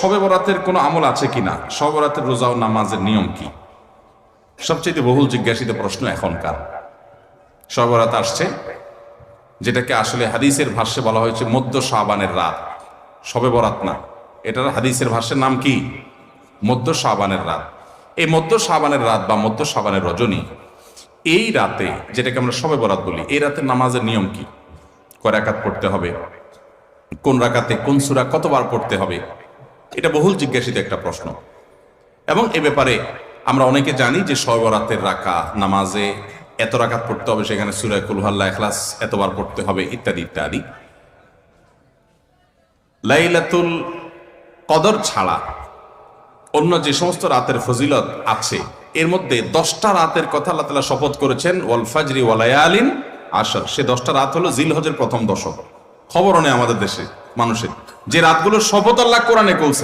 শবে বরাতের কোনো আমল আছে কিনা, শবে বরাতের রোজা ও নামাজের নিয়ম কি? সবচেয়ে বহুল জিজ্ঞাসিত প্রশ্ন এখনকার। শবে বরাত আসছে, যেটাকে আসলে হাদিসের ভাষ্যে বলা হয়েছে মধ্য শাবানের রাত, শবে বরাত না, এটার হাদিসের ভাষ্যের নাম কি? মধ্য শাবানের রাত। এই মধ্য শাবানের রাত বা মধ্য শাবানের রজনী, এই রাতে যেটাকে আমরা শবে বরাত বলি, এই রাতের নামাজের নিয়ম কি? কয় রাকাত পড়তে হবে, কোন রাকাতে কোন সূরা কতবার পড়তে হবে, এটা বহুল জিজ্ঞাসিত একটা প্রশ্ন। এবং এ ব্যাপারে আমরা অনেকে জানি যে শবে বরাতের নামাজে এত রাকাত পড়তে হবে, সেখানে সূরা কুল হুয়াল্লাহ, ইখলাস এতবার পড়তে হবে, ইত্যাদি ইত্যাদি। লাইলাতুল কদর ছাড়া অন্য যে সমস্ত রাতের ফজিলত আছে, এর মধ্যে 10টা রাতের কথা আল্লাহ তাআলা শপথ করেছেন, ওয়াল ফাজরি ওয়া লায়ালিন আশর। সে 10টা রাত হলো জিলহজের প্রথম দশক। খবরও নেই আমাদের দেশে মানুষের, যে রাতগুলোর শপথ আল্লাহ কোরআনে করেছেন।